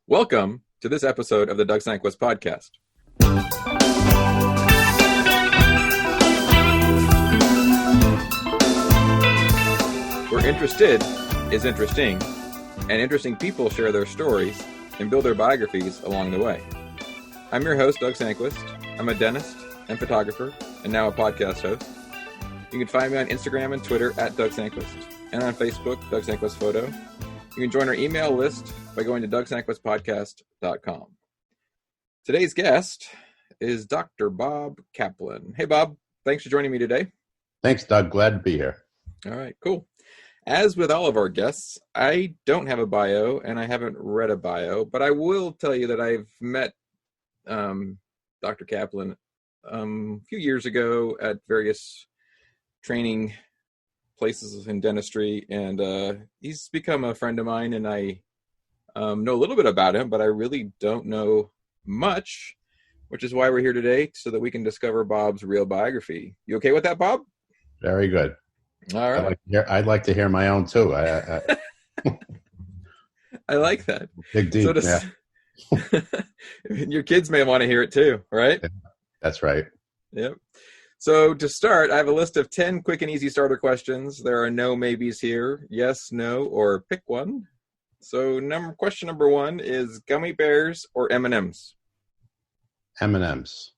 Welcome to this episode of the Doug Sanquist podcast. Where interested is interesting, and interesting people share their stories and build their biographies along the way. I'm your host, Doug Sanquist. I'm a dentist and photographer, and now a podcast host. You can find me on Instagram and Twitter at Doug Sanquist, and on Facebook, Doug Sanquist Photo. You can join our email list by going to DougSanquistPodcast.com. Today's guest is Dr. Bob Kaplan. Hey, Bob. Thanks for joining me today. Thanks, Doug. Glad to be here. All right, cool. As with all of our guests, I don't have a bio, and I haven't read a bio, but I will tell you that I've met Dr. Kaplan a few years ago at various training places in dentistry, and he's become a friend of mine, and I know a little bit about him, but I really don't know much, which is why we're here today, so that we can discover Bob's real biography. You okay with that, Bob? Very good. All right. I'd like to hear my own too. I like that. Dig deep. Your kids may want to hear it too, right? That's right. Yep. So to start, I have a list of 10 quick and easy starter questions. There are no maybes here. Yes, no, or pick one. So question number one is gummy bears or M&Ms? M&Ms.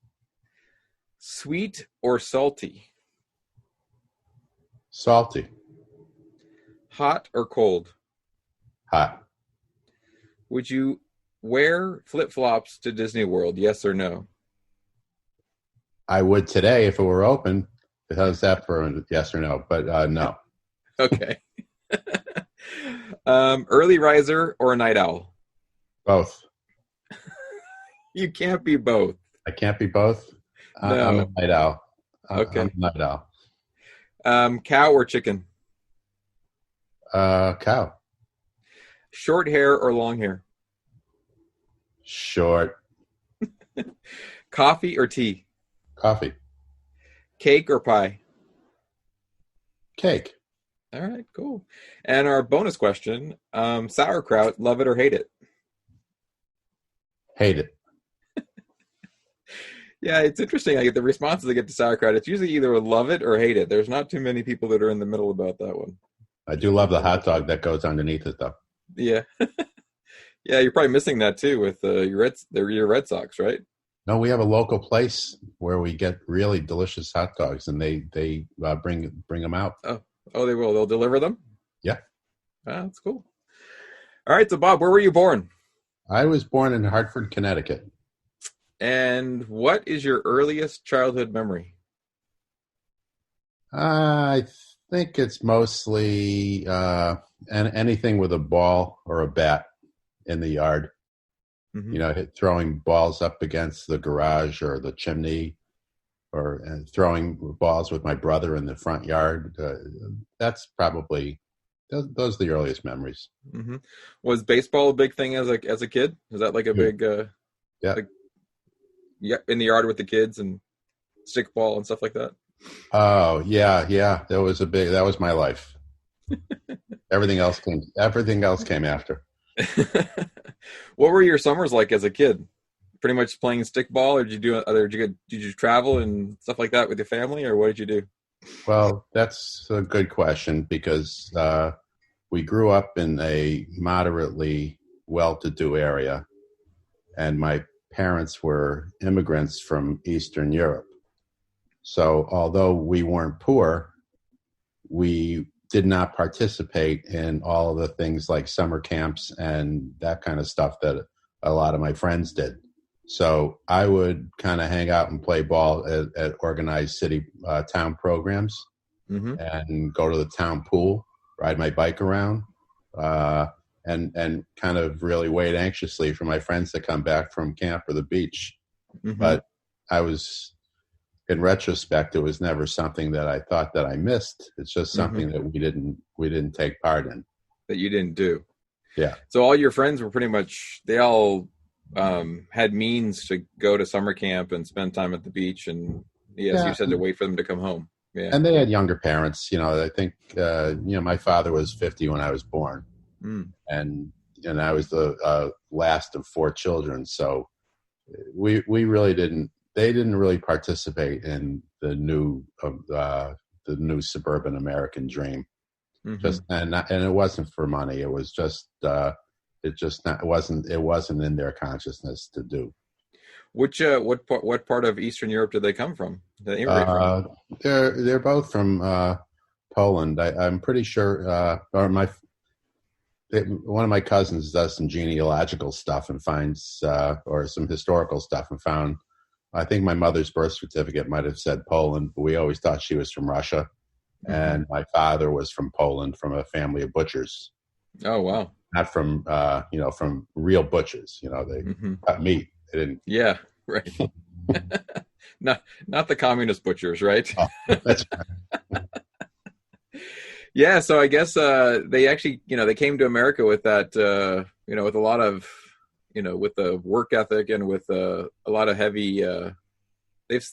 Sweet or salty? Salty. Hot or cold? Hot. Would you wear flip-flops to Disney World? Yes or no? I would today if it were open. How's that for a yes or no? But no. Okay. Early riser or a night owl? Both. You can't be both. I can't be both? No. I'm a night owl. Okay. I'm a night owl. Cow or chicken? Cow. Short hair or long hair? Short. Coffee or tea? Coffee. Cake or pie? Cake. All right, cool. And our bonus question, sauerkraut, love it or hate it? Hate it. Yeah, it's interesting. I get the responses I get to sauerkraut. It's usually either love it or hate it. There's not too many people that are in the middle about that one. I do love the hot dog that goes underneath it, though. Yeah. Yeah, you're probably missing that, too, with your Red Sox, right? No, we have a local place where we get really delicious hot dogs, and they bring them out. Oh, they will. They'll deliver them? Yeah. Ah, that's cool. All right, so Bob, where were you born? I was born in Hartford, Connecticut. And what is your earliest childhood memory? I think it's mostly anything with a ball or a bat in the yard. Mm-hmm. You know, throwing balls up against the garage or the chimney, or throwing balls with my brother in the front yard. That's probably those are the earliest memories. Mm-hmm. Was baseball a big thing as a kid? Was that like a big yeah? In the yard with the kids and stickball and stuff like that? Oh yeah. That was my life. Everything else came after. What were your summers like as a kid? Pretty much playing stickball, or did you travel and stuff like that with your family, or what did you do? Well, that's a good question, because we grew up in a moderately well-to-do area, and my parents were immigrants from Eastern Europe. So although we weren't poor, we did not participate in all of the things like summer camps and that kind of stuff that a lot of my friends did. So I would kind of hang out and play ball at organized town programs, mm-hmm. and go to the town pool, ride my bike around, and kind of really wait anxiously for my friends to come back from camp or the beach. Mm-hmm. But in retrospect, it was never something that I thought that I missed. It's just something mm-hmm. that we didn't take part in. That you didn't do. Yeah. So all your friends were pretty much, they all had means to go to summer camp and spend time at the beach, and you said to wait for them to come home. Yeah. And they had younger parents. You know, I think my father was 50 when I was born, and and I was the last of 4 children. So we really didn't. They didn't really participate in the new suburban American dream. Mm-hmm. And it wasn't for money. It was just it wasn't in their consciousness to do. What part of Eastern Europe did they come from? Did they immigrate from? They're both from Poland. I'm pretty sure. One of my cousins does some genealogical stuff and finds or some historical stuff and found. I think my mother's birth certificate might have said Poland, but we always thought she was from Russia. Mm-hmm. And my father was from Poland, from a family of butchers. Oh, wow. Not from, from real butchers. They mm-hmm. cut meat. They didn't. Yeah, right. not the communist butchers, right? Oh, that's right. Yeah, so I guess they actually, they came to America with that, with a lot of, with the work ethic and with a lot of heavy.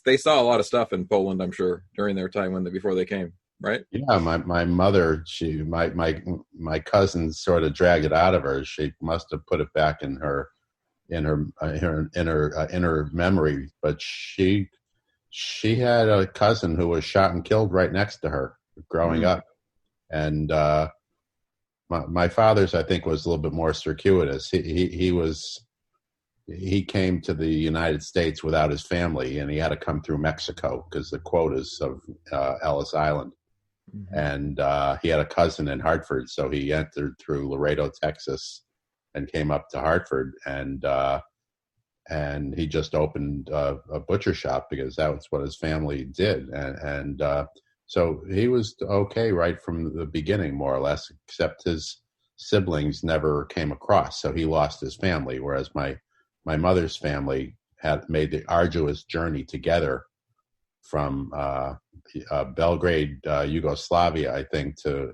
They saw a lot of stuff in Poland, I'm sure, during their time before they came, right? Yeah, my mother, my cousin sort of dragged it out of her. She must have put it back in her inner memory, but she had a cousin who was shot and killed right next to her growing mm-hmm. up. And my father's, I think, was a little bit more circuitous. He came to the United States without his family, and he had to come through Mexico because the quotas of Ellis Island. Mm-hmm. And he had a cousin in Hartford, so he entered through Laredo, Texas, and came up to Hartford, and he just opened a butcher shop because that was what his family did, and so he was okay right from the beginning, more or less, except his siblings never came across. So he lost his family, whereas my mother's family had made the arduous journey together from Belgrade, Yugoslavia, I think, to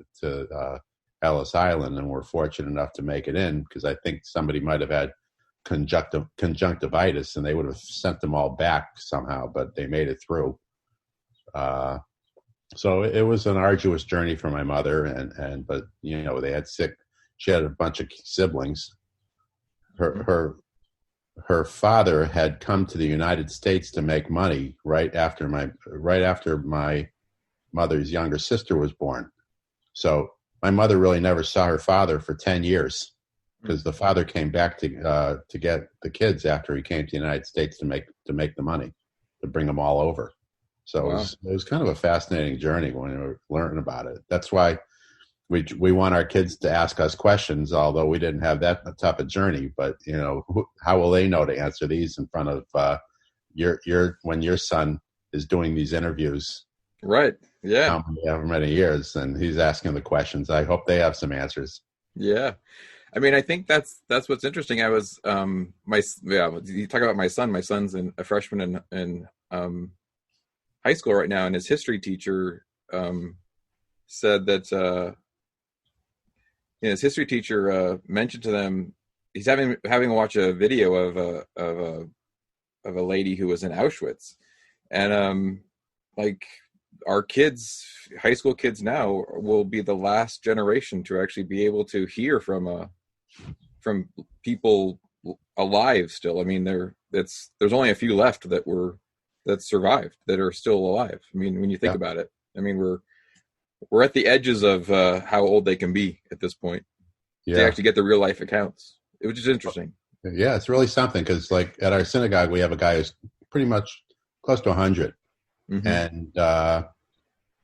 Ellis Island, and were fortunate enough to make it in because I think somebody might have had conjunctivitis and they would have sent them all back somehow, but they made it through. So it was an arduous journey for my mother, but they had she had a bunch of siblings. Her father had come to the United States to make money right after my mother's younger sister was born. So my mother really never saw her father for 10 years because the father came back to get the kids after he came to the United States to make the money, to bring them all over. So wow. It was kind of a fascinating journey when we were learning about it. That's why we want our kids to ask us questions, although we didn't have that type of journey. But how will they know to answer these in front of when your son is doing these interviews? Right. Yeah. However many years, and he's asking the questions. I hope they have some answers. Yeah. I mean, I think that's what's interesting. I was you talk about my son. My son's a freshman in high school right now, and his history teacher said that his history teacher mentioned to them he's having watch a video of a lady who was in Auschwitz, and our kids, high school kids now, will be the last generation to actually be able to hear from people alive still. I mean, there's only a few left that survived, that are still alive. I mean, when you think about it, I mean, we're at the edges of how old they can be at this point to actually get the real life accounts. It was just interesting. Yeah, it's really something because, like, at our synagogue, we have a guy who's pretty much close to 100, mm-hmm. and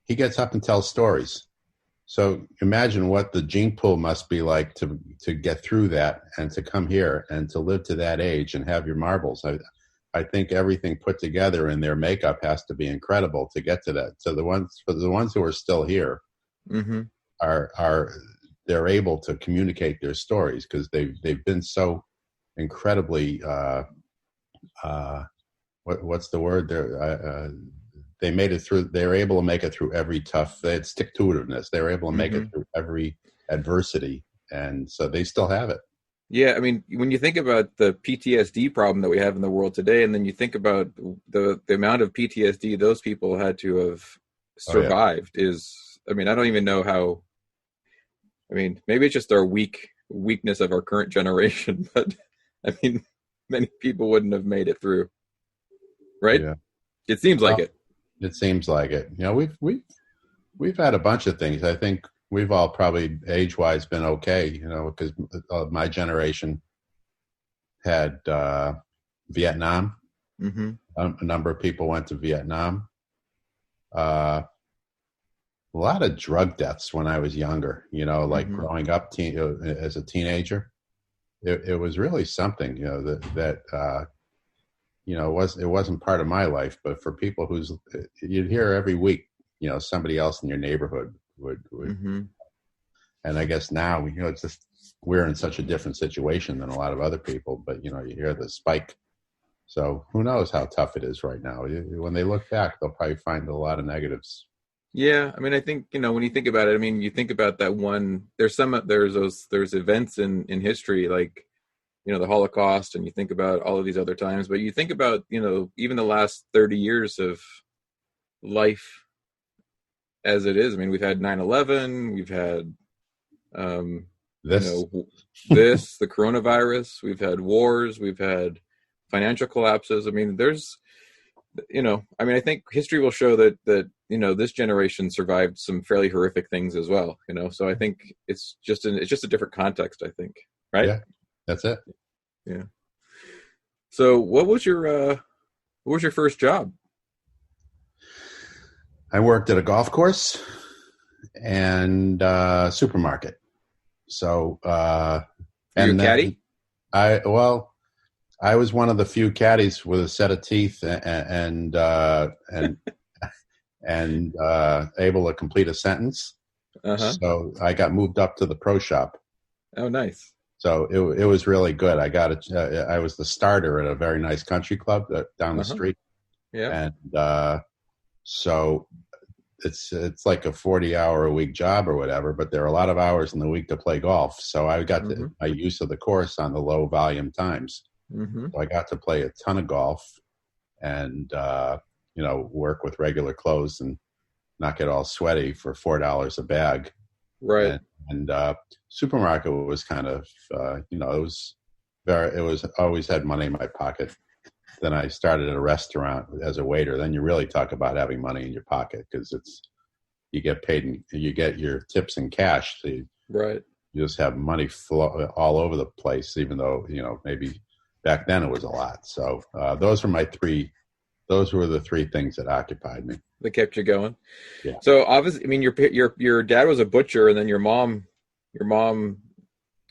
he gets up and tells stories. So imagine what the gene pool must be like to get through that and to come here and to live to that age and have your marbles. I think everything put together in their makeup has to be incredible to get to that. So the ones who are still here mm-hmm. they're able to communicate their stories because they've been so incredibly what's the word? They made it through. They were able to make it through every tough. They had stick-to-itiveness. They were able to make mm-hmm. it through every adversity, and so they still have it. Yeah, I mean, when you think about the PTSD problem that we have in the world today, and then you think about the amount of PTSD those people had to have survived, I mean, I don't even know how. I mean, maybe it's just they're weak weakness of our current generation. But I mean, many people wouldn't have made it through, right? Yeah. It seems like Well, it. it seems like it. We've had a bunch of things. I think we've all probably age-wise been okay, because my generation had Vietnam. Mm-hmm. A number of people went to Vietnam. A lot of drug deaths when I was younger, like Mm-hmm. growing up as a teenager. It was really something, it wasn't part of my life, but for people you'd hear every week, somebody else in your neighborhood would, Mm-hmm. and I guess now, it's just, we're in such a different situation than a lot of other people, but you hear the spike. So who knows how tough it is right now. When they look back, they'll probably find a lot of negatives. Yeah, I mean, I think, when you think about it, I mean, you think about that one. There's events in history like, the Holocaust, and you think about all of these other times, but you think about, even the last 30 years of life as it is. I mean, we've had 9/11, we've had, This, the coronavirus, we've had wars, we've had financial collapses. I mean, I think history will show that this generation survived some fairly horrific things as well. So I think it's just a different context, I think, right? yeah, that's it. Yeah. So what was your first job? I worked at a golf course and supermarket. So, Were you a caddy? I was one of the few caddies with a set of teeth and able to complete a sentence. Uh-huh. So I got moved up to the pro shop. Oh, nice. So it was really good. I was the starter at a very nice country club down the street. Yeah. And so it's like a 40-hour-a-week job or whatever, but there are a lot of hours in the week to play golf. So I got my use of the course on the low volume times. Mm-hmm. So I got to play a ton of golf and, work with regular clothes and not get all sweaty for $4 a bag. Right. And supermarket was kind of, it was always had money in my pocket. Then I started at a restaurant as a waiter. Then you really talk about having money in your pocket because you get paid and you get your tips in cash. So you just have money flow all over the place, even though, maybe back then it was a lot. So those were the three things that occupied me. That kept you going. Yeah. So obviously, I mean, your dad was a butcher, and then your mom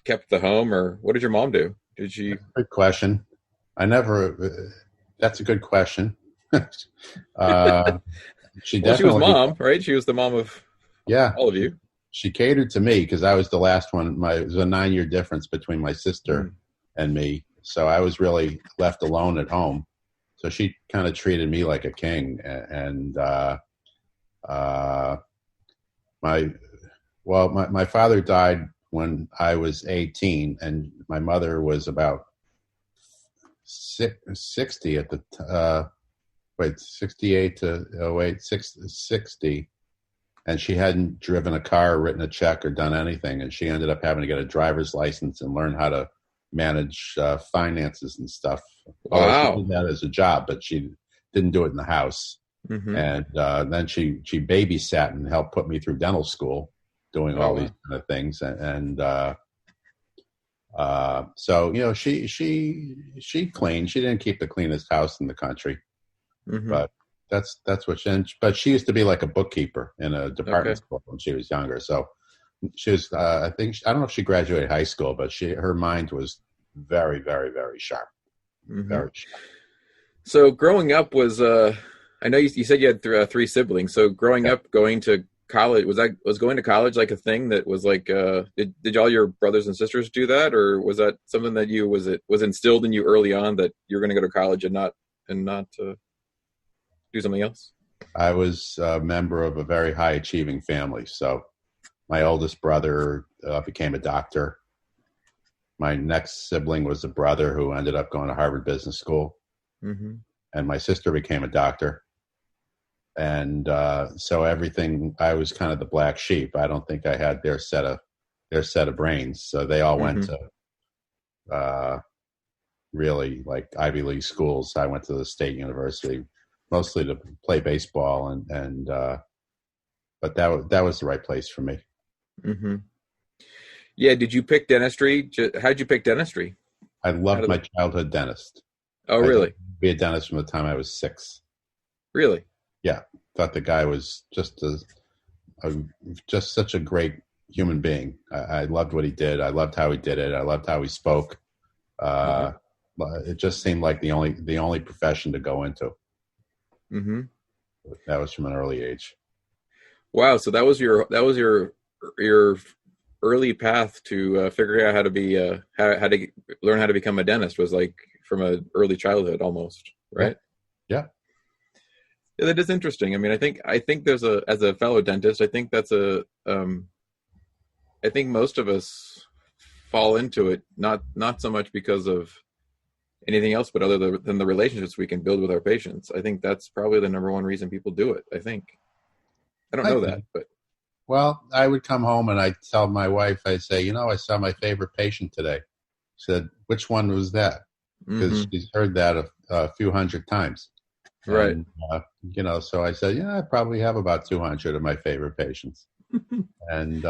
kept the home, or what did your mom do? Did she? Good question. That's a good question. She was mom, right? She was the mom of all of you. She catered to me because I was the last one. It was a 9-year difference between my sister and me. So I was really left alone at home. So she kind of treated me like a king. And my father died when I was 18, and my mother was about 60 at the 68 to 60, and she hadn't driven a car, written a check, or done anything, and she ended up having to get a driver's license and learn how to manage finances and stuff. Wow. She did that as a job, but she didn't do it in the house. Mm-hmm. And then she babysat and helped put me through dental school, doing all these kind of things. So she cleaned. She didn't keep the cleanest house in the country, but that's what but she used to be like a bookkeeper in a department store when she was younger. So she was, I don't know if she graduated high school, but her mind was very, very, very sharp. Very sharp. So growing up was, I know you said you had three siblings. So growing up, going to college, was going to college like a thing that was like, did all your brothers and sisters do that? Or was that something that was instilled in you early on that you're going to go to college and not do something else? I was a member of a very high achieving family. So my oldest brother became a doctor. My next sibling was a brother who ended up going to Harvard Business School. And my sister became a doctor. And so I was kind of the black sheep. I don't think I had their set of their set of brains. So they all went Mm-hmm. to really like Ivy League schools. I went to the state university mostly to play baseball, and but that was the right place for me. Mm-hmm. Yeah. Did you pick dentistry? How'd you pick dentistry? I loved my childhood dentist. Oh, I really? be a dentist from the time I was 6. Really? Yeah, thought the guy was just such a great human being. I loved what he did. I loved how he did it. I loved how he spoke. It just seemed like the only profession to go into. Mm-hmm. That was from an early age. Wow. So that was your early path to figuring out how to be how to learn how to become a dentist was like from an early childhood almost, right? Yeah. Yeah, that is interesting. I mean, I think there's as a fellow dentist, I think that's I think most of us fall into it, not so much because of anything else, but other than the relationships we can build with our patients. I think that's probably the number one reason people do it. I think. I don't know that, but. Well, I would come home and I'd tell my wife, I'd say, I saw my favorite patient today. She said, which one was that? Because she's heard that a few hundred times. Right. And, so I said, I probably have about 200 of my favorite patients. And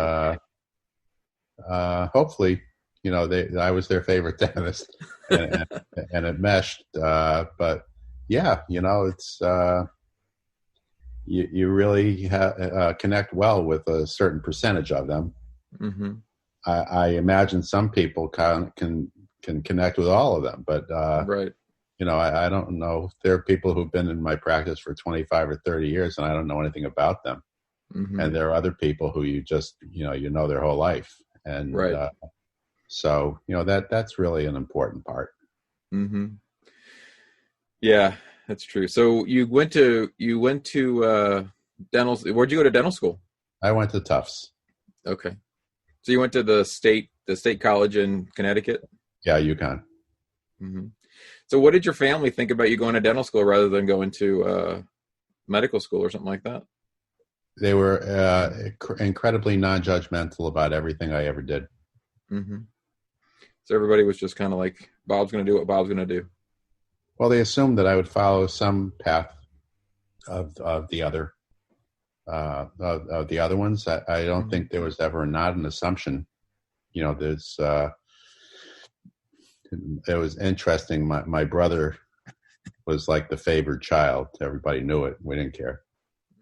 hopefully, I was their favorite dentist and it meshed. But yeah, it's, you really connect well with a certain percentage of them. Mm-hmm. I imagine some people can connect with all of them, but right. I don't know. There are people who've been in my practice for 25 or 30 years, and I don't know anything about them. Mm-hmm. And there are other people who you just their whole life, and right. So that's really an important part. Mm-hmm. Yeah. That's true. So you went to dental. Where'd you go to dental school? I went to Tufts. Okay. So you went to the state college in Connecticut? Yeah, UConn. Mm-hmm. So what did your family think about you going to dental school rather than going to medical school or something like that? They were incredibly non-judgmental about everything I ever did. Mm-hmm. So everybody was just kind of like, Bob's going to do what Bob's going to do. Well, they assumed that I would follow some path of the other of the other ones. I don't think there was ever not an assumption. There's it was interesting. My brother was like the favored child. Everybody knew it. We didn't care.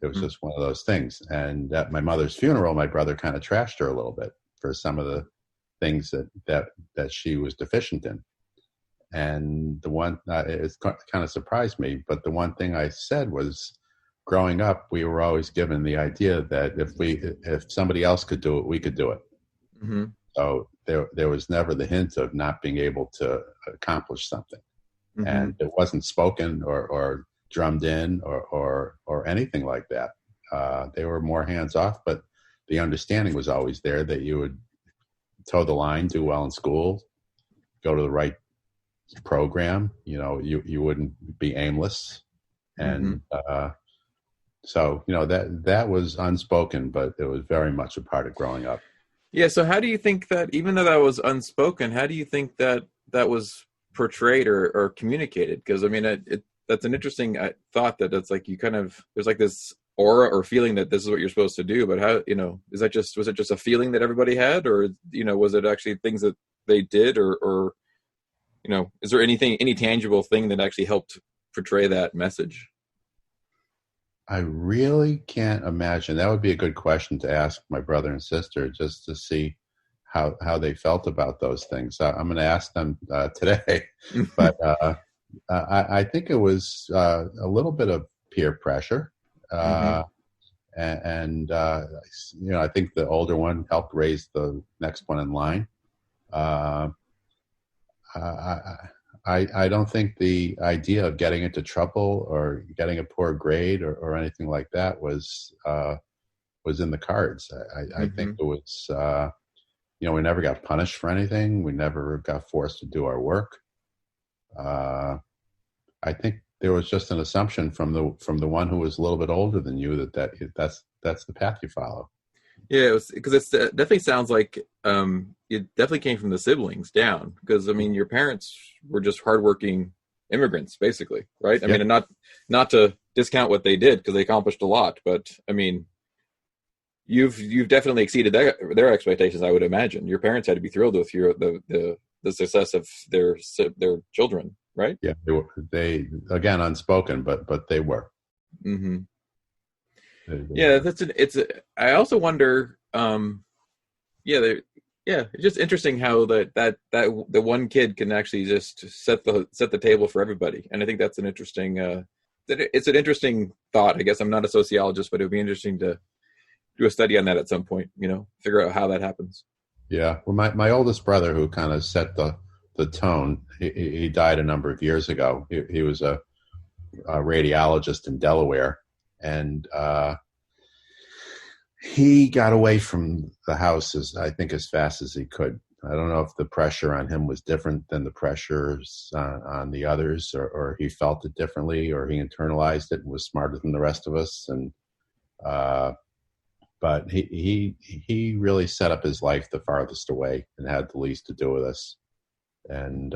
It was just one of those things. And at my mother's funeral, my brother kind of trashed her a little bit for some of the things that she was deficient in. And the one, it kind of surprised me, but the one thing I said was, growing up, we were always given the idea that if somebody else could do it, we could do it. Mm-hmm. So there was never the hint of not being able to accomplish something. Mm-hmm. And it wasn't spoken or drummed in or anything like that. They were more hands off, but the understanding was always there that you would toe the line, do well in school, go to the right program, you wouldn't be aimless. And so that was unspoken, but it was very much a part of growing up. Yeah. So how do you think that, even though that was unspoken, how do you think that was portrayed or communicated? Because I mean, that's an interesting thought, that it's like you kind of, there's like this aura or feeling that this is what you're supposed to do, but how, was it just a feeling that everybody had, or was it actually things that they did, or is there any tangible thing that actually helped portray that message? I really can't imagine. That would be a good question to ask my brother and sister, just to see how they felt about those things. I'm going to ask them today, but I think it was a little bit of peer pressure. And I think the older one helped raise the next one in line. I don't think the idea of getting into trouble or getting a poor grade or anything like that was in the cards. I think it was, we never got punished for anything. We never got forced to do our work. I think there was just an assumption from the one who was a little bit older than you that's the path you follow. Yeah, it was because it definitely sounds like it definitely came from the siblings down. Because I mean, your parents were just hardworking immigrants, basically, right? I mean, Yep. and not to discount what they did because they accomplished a lot, but I mean, you've definitely exceeded their expectations. I would imagine your parents had to be thrilled with the success of their children, right? Yeah. They again unspoken, but they were. Hmm. They Yeah, were. that's I also wonder. Yeah, yeah, it's just interesting how that the one kid can actually just set the table for everybody, and I think that's an interesting. It's an interesting thought. I guess I'm not a sociologist, but it would be interesting to do a study on that at some point. Figure out how that happens. Yeah. Well, my oldest brother, who kind of set the tone, he died a number of years ago. He was a radiologist in Delaware, and he got away from the house as fast as he could. I don't know if the pressure on him was different than the pressures on the others, or he felt it differently, or he internalized it and was smarter than the rest of us. And but he really set up his life the farthest away and had the least to do with us. And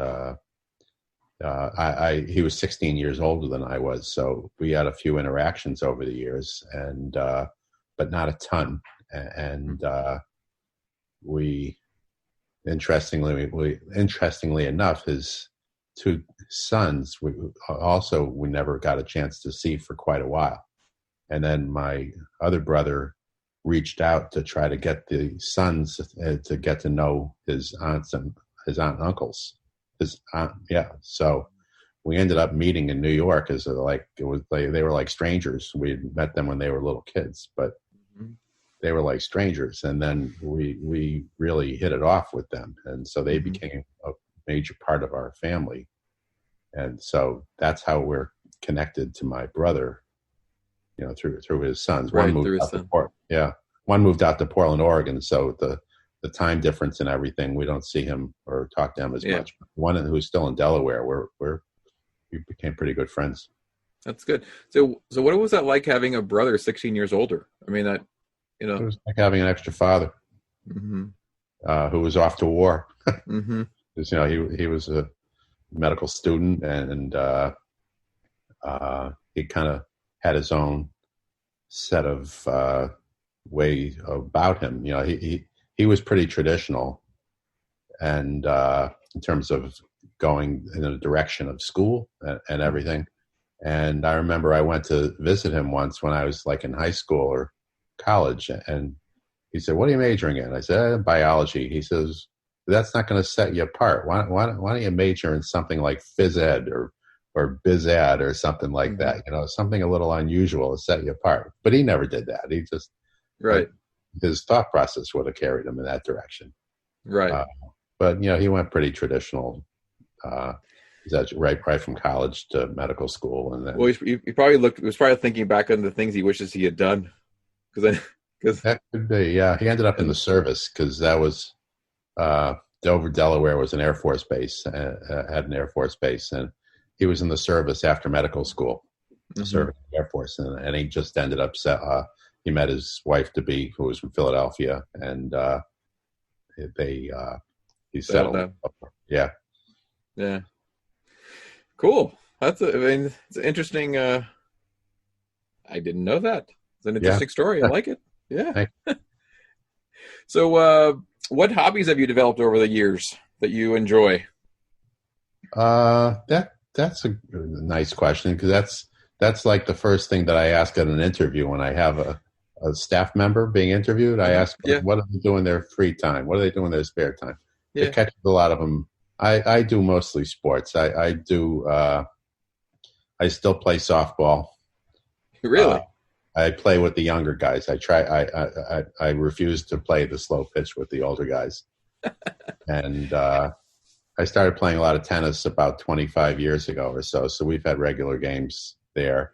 he was 16 years older than I was, so we had a few interactions over the years, and but not a ton. And we interestingly enough, his two sons we never got a chance to see for quite a while. And then my other brother reached out to try to get the sons to get to know his aunt and uncles. His aunt, yeah. So we ended up meeting in New York as they were like strangers. We had met them when they were little kids, but they were like strangers. And then we really hit it off with them, and so they became a major part of our family. And so that's how we're connected to my brother, through his sons. Right, through his son. One moved out to Portland, Oregon, so the time difference and everything, we don't see him or talk to him as much. One who's still in Delaware, we became pretty good friends. That's good. So what was that like having a brother 16 years older? I mean, It was like having an extra father who was off to war. Mm-hmm. Because, he was a medical student, and he kind of had his own set of way about him. He was pretty traditional, and in terms of going in the direction of school and everything. And I remember I went to visit him once when I was like in high school or college, and he said, "What are you majoring in?" I said, "Biology." He says, "That's not going to set you apart. Why don't you major in something like phys ed or biz ed or something like that? Something a little unusual to set you apart." But he never did that. He just his thought process would have carried him in that direction. Right. But he went pretty traditional. That's right from college to medical school, and then he probably was probably thinking back on the things he wishes he had done, because that could be. Yeah, he ended up in the service because that was Dover, Delaware was an Air Force base, had an Air Force base, and he was in the service after medical school, serving in the Air Force, and he just ended up. He met his wife to be, who was from Philadelphia, and he settled. Yeah. Yeah. Cool. It's an interesting. I didn't know that. It's an interesting story. I like it. Yeah. So, what hobbies have you developed over the years that you enjoy? That's a nice question, because that's like the first thing that I ask at an interview when I have a staff member being interviewed. I ask, what do they do in their free time? What do they do in their spare time? It catches a lot of them. I do mostly sports. I still play softball. Really? I play with the younger guys. I refuse to play the slow pitch with the older guys. And I started playing a lot of tennis about 25 years ago or so. So we've had regular games there.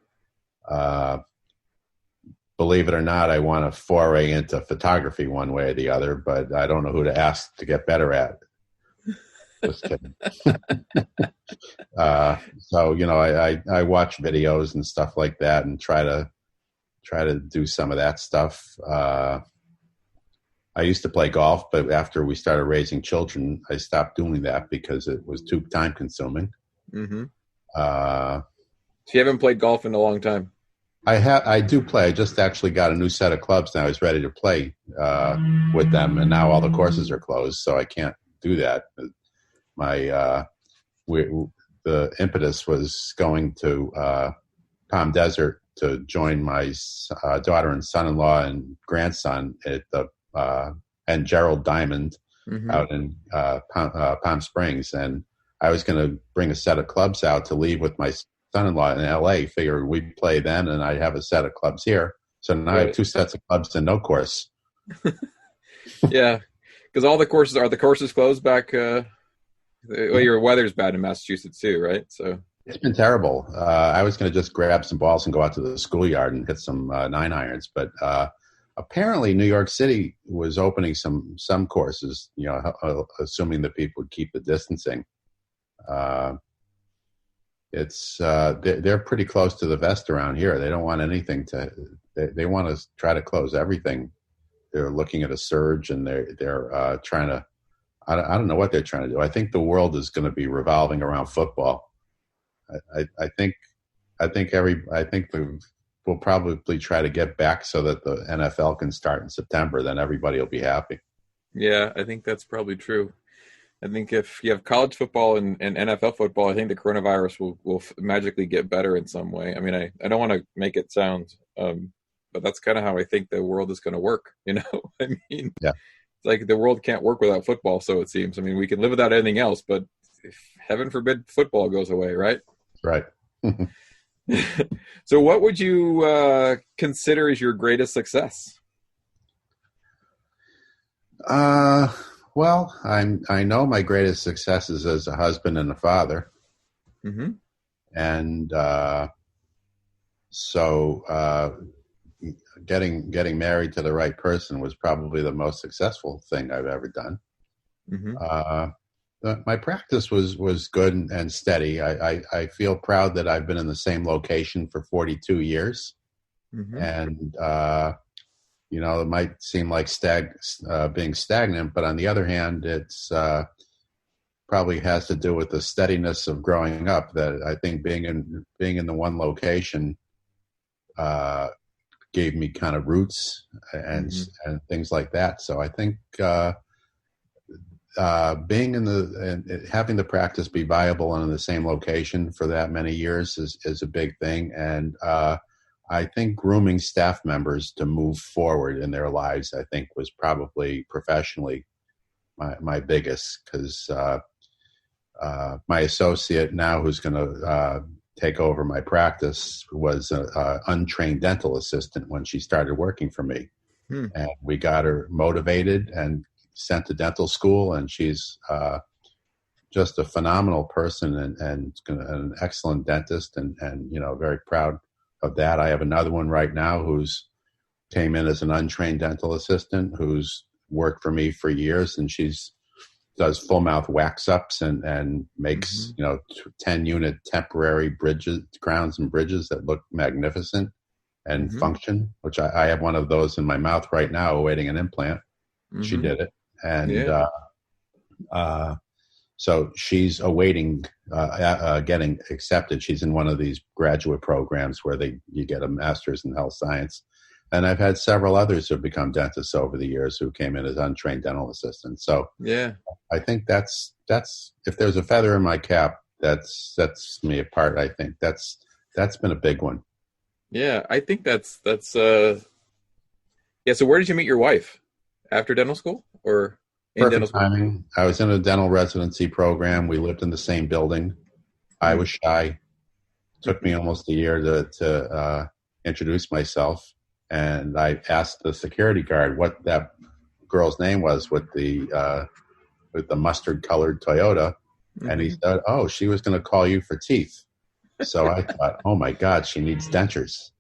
Believe it or not, I want to foray into photography one way or the other, but I don't know who to ask to get better at it. Just kidding. So I watch videos and stuff like that, and try to do some of that stuff. I used to play golf, but after we started raising children, I stopped doing that because it was too time consuming. Mm-hmm. Uh, So you haven't played golf in a long time. I do play. I just actually got a new set of clubs now. I was ready to play with them, and now all the courses are closed, so I can't do that. My the impetus was going to Palm Desert to join my daughter and son-in-law and grandson at the and Gerald Diamond out in Palm Springs, and I was going to bring a set of clubs out to leave with my son-in-law in L.A. Figured we'd play then, and I'd have a set of clubs here. So now I have 2 sets of clubs and no course. Yeah, because all the courses closed back. Well, your weather's bad in Massachusetts too, right? So it's been terrible. I was going to just grab some balls and go out to the schoolyard and hit some 9-irons, but apparently New York City was opening some courses, assuming that people would keep the distancing. They're pretty close to the vest around here. They don't want anything they want to try to close everything. They're looking at a surge, and they're trying to. I don't know what they're trying to do. I think the world is going to be revolving around football. I think we'll probably try to get back so that the NFL can start in September. Then everybody will be happy. Yeah, I think that's probably true. I think if you have college football and NFL football, I think the coronavirus will magically get better in some way. I mean, I don't want to make it sound, but that's kind of how I think the world is going to work. I mean, yeah. It's like the world can't work without football, so it seems. I mean, we can live without anything else, but if, heaven forbid football goes away, right? Right. So what would you consider as your greatest success? Well, I know my greatest success is as a husband and a father. Mm-hmm. And so getting married to the right person was probably the most successful thing I've ever done. Mm-hmm. My practice was good and steady. I feel proud that I've been in the same location for 42 years. Mm-hmm. And, it might seem like being stagnant, but on the other hand, it's probably has to do with the steadiness of growing up. That I think being in the one location gave me kind of roots and things like that. So I think being and having the practice be viable and in the same location for that many years is a big thing. And I think grooming staff members to move forward in their lives, I think, was probably professionally my biggest, because my associate now, who's going to take over my practice, was an untrained dental assistant when she started working for me. And we got her motivated and sent to dental school, and she's just a phenomenal person and an excellent dentist, and very proud of that. I have another one right now who's came in as an untrained dental assistant who's worked for me for years, and does full mouth wax ups and makes 10-unit temporary crowns and bridges that look magnificent and function, which I have one of those in my mouth right now awaiting an implant. She did it, and so she's awaiting getting accepted. She's in one of these graduate programs where you get a master's in health science. And I've had several others who have become dentists over the years who came in as untrained dental assistants. So I think that's if there's a feather in my cap, that sets me apart. I think that's been a big one. Yeah, I think that's so where did you meet your wife? After dental school or in dental school? Perfect timing. I was in a dental residency program. We lived in the same building. I was shy. Took me almost a year to introduce myself. And I asked the security guard what that girl's name was with the mustard-colored Toyota. And he said, "Oh, she was going to call you for teeth." So I thought, "Oh, my God, she needs dentures."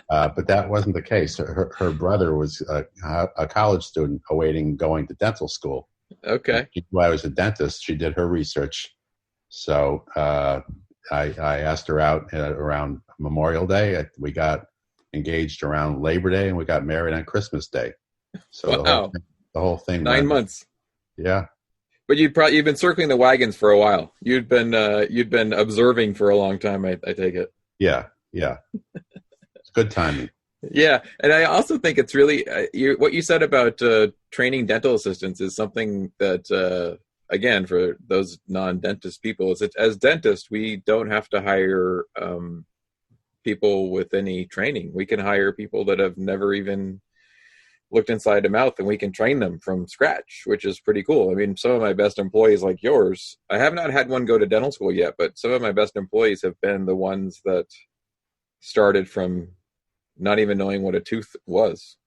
But that wasn't the case. Her brother was a college student awaiting going to dental school. Okay. She knew I was a dentist. She did her research. So I asked her out around Memorial Day. We got engaged around Labor Day, and we got married on Christmas Day. So Wow, the whole thing 9 months. yeah, But you've been circling the wagons for a while. You'd been observing for a long time. I take it. yeah, yeah. It's good timing. Yeah, and I also think it's really what you said about training dental assistants is something that again for those non-dentist people is that as dentists we don't have to hire people with any training. We can hire people that have never even looked inside a mouth and we can train them from scratch, which is pretty cool. I mean, some of my best employees like yours, I have not had one go to dental school yet, but some of my best employees have been the ones that started from not even knowing what a tooth was.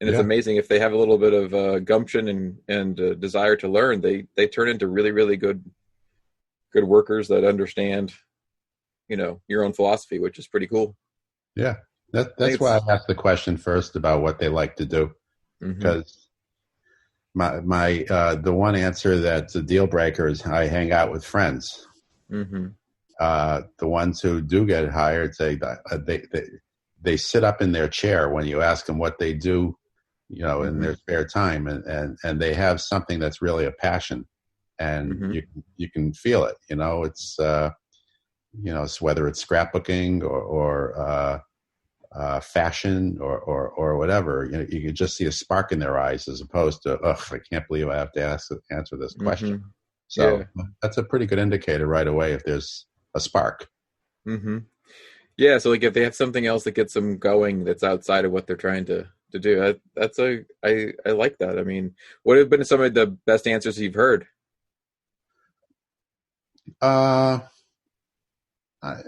And it's Yeah, amazing if they have a little bit of gumption and desire to learn, they turn into really, really good workers that understand, your own philosophy, which is pretty cool. yeah. I think That's why I asked the question first about what they like to do, mm-hmm, because my the one answer that's a deal breaker is I hang out with friends. mm-hmm, The ones who do get hired say that they sit up in their chair when you ask them what they do, in mm-hmm, their spare time, and they have something that's really a passion, and mm-hmm, you can feel it. It's whether it's scrapbooking or fashion or whatever. You can just see a spark in their eyes as opposed to, ugh, I can't believe I have to answer this mm-hmm. question. So Yeah. that's a pretty good indicator right away if there's a spark. Mm-hmm. Yeah. So like if they have something else that gets them going that's outside of what they're trying to do, I like that. I mean, what have been some of the best answers you've heard? Uh,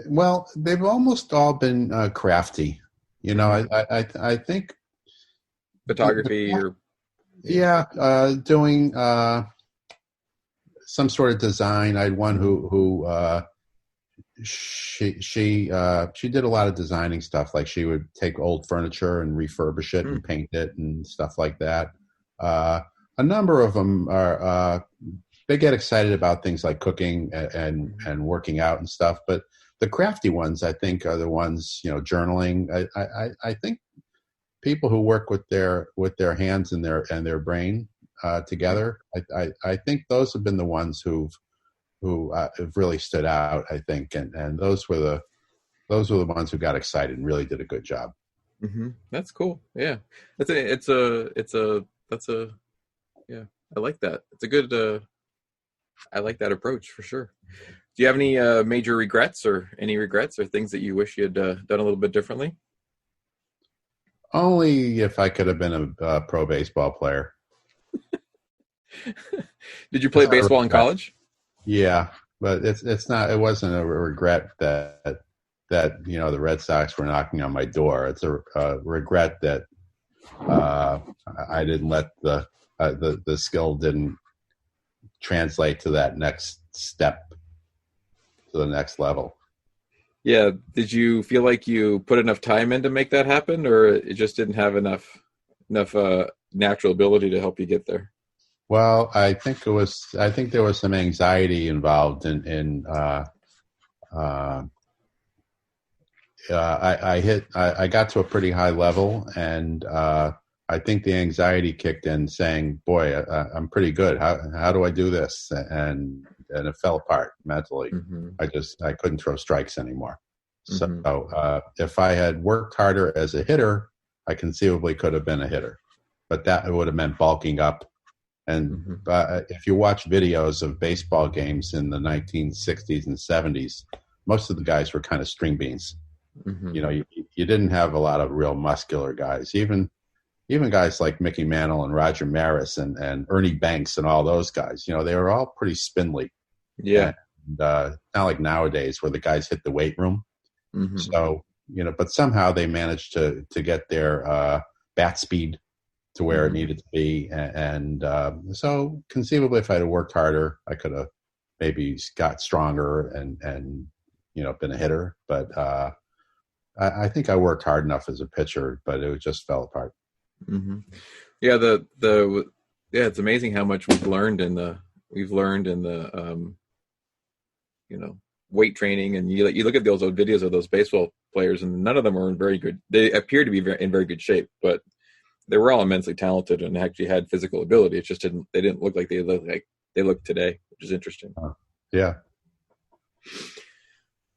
well, they've almost all been crafty. Mm-hmm. I think Photography or yeah. yeah, doing some sort of design. I had one who she did a lot of designing stuff. Like she would take old furniture and refurbish it and paint it and stuff like that. A number of them are they get excited about things like cooking and working out and stuff. But the crafty ones, I think, are the ones journaling. I think people who work with their hands and their brain together. I think those have been the ones who have really stood out, I think, and those were the ones who got excited and really did a good job. Mm-hmm. That's cool. Yeah, that's a yeah. I like that. It's a good. I like that approach for sure. Do you have any major regrets or things that you wish you had done a little bit differently? Only if I could have been a pro baseball player. Did you play baseball in college? Yeah, but it's not. It wasn't a regret that the Red Sox were knocking on my door. It's a regret that I didn't let the skill didn't translate to that next step, to the next level. Yeah. Did you feel like you put enough time in to make that happen, or it just didn't have enough natural ability to help you get there? Well, I think there was some anxiety involved in I got to a pretty high level, and I think the anxiety kicked in, saying, "Boy, I'm pretty good. How do I do this?" And it fell apart mentally. Mm-hmm. I couldn't throw strikes anymore. Mm-hmm. So if I had worked harder as a hitter, I conceivably could have been a hitter, but that would have meant bulking up. And if you watch videos of baseball games in the 1960s and 70s, most of the guys were kind of string beans. Mm-hmm. You didn't have a lot of real muscular guys. Even guys like Mickey Mantle and Roger Maris and Ernie Banks and all those guys, they were all pretty spindly. Yeah. And not like nowadays where the guys hit the weight room. Mm-hmm. So, but somehow they managed to get their bat speed to where it needed to be. And so conceivably, if I had worked harder, I could have maybe got stronger and been a hitter. But I think I worked hard enough as a pitcher, but it just fell apart. Mm-hmm. Yeah, it's amazing how much we've learned in the weight training, and you look at those old videos of those baseball players, and none of them are in very good. They appear to be in very good shape, but they were all immensely talented and actually had physical ability. It just they didn't look like they look today, which is interesting. Yeah.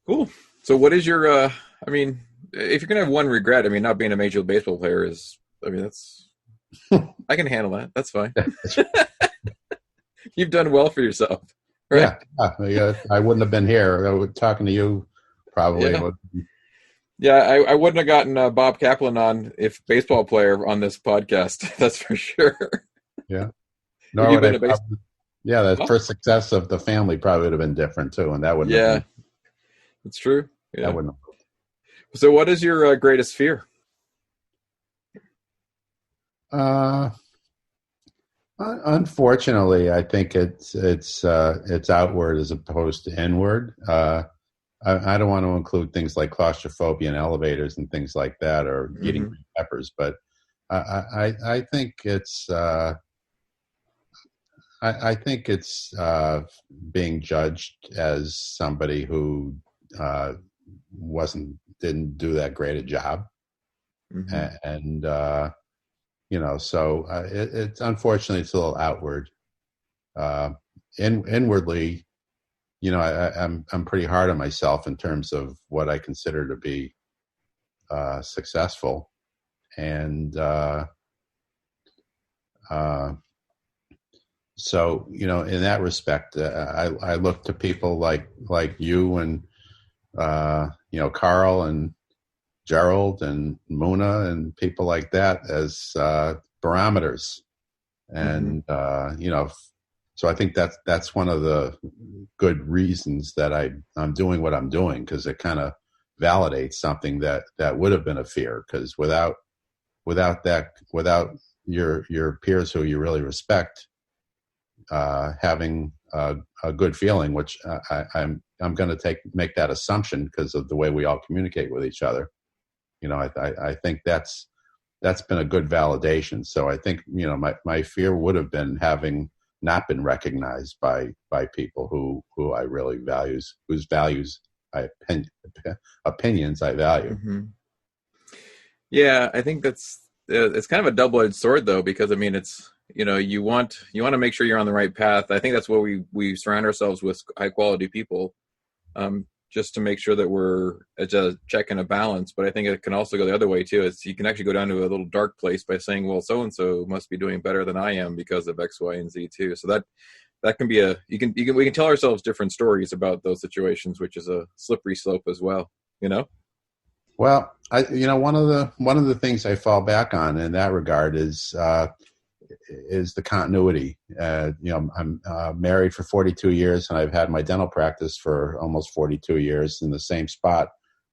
Cool. So what is your, I mean, if you're going to have one regret, I mean, not being a Major League Baseball player is, I mean, that's, I can handle that. That's fine. You've done well for yourself. Right? Yeah. I wouldn't have been here. Talking to you probably. Yeah. Yeah, I wouldn't have gotten Bob Kaplan on if baseball player on this podcast. That's for sure. Yeah. No, the first success of the family probably would have been different too, and that would. Yeah, it's true. Yeah. That wouldn't. So, what is your greatest fear? Unfortunately, I think it's outward as opposed to inward. I don't want to include things like claustrophobia in elevators and things like that, or eating green peppers. But I think it's being judged as somebody who didn't do that great a job, and so it's unfortunately it's a little outward. Inwardly. I'm pretty hard on myself in terms of what I consider to be successful, and so in that respect, I look to people like you and Carl and Gerald and Muna and people like that as barometers, and So I think that's one of the good reasons that I'm doing what I'm doing, because it kind of validates something that would have been a fear. Because without your peers who you really respect having a good feeling, which I'm going to make that assumption because of the way we all communicate with each other. I think that's been a good validation. So I think my fear would have been having not been recognized by people who I really whose opinions I value. Yeah, I think it's kind of a double-edged sword though, because I mean it's you want to make sure you're on the right path. I think that's why we surround ourselves with high quality people, just to make sure that we're at a check and a balance. But I think it can also go the other way too. You can actually go down to a little dark place by saying, well, so-and-so must be doing better than I am because of X, Y, and Z too. So that can be we can tell ourselves different stories about those situations, which is a slippery slope as well, Well, one of the things I fall back on in that regard is the continuity. I'm married for 42 years, and I've had my dental practice for almost 42 years in the same spot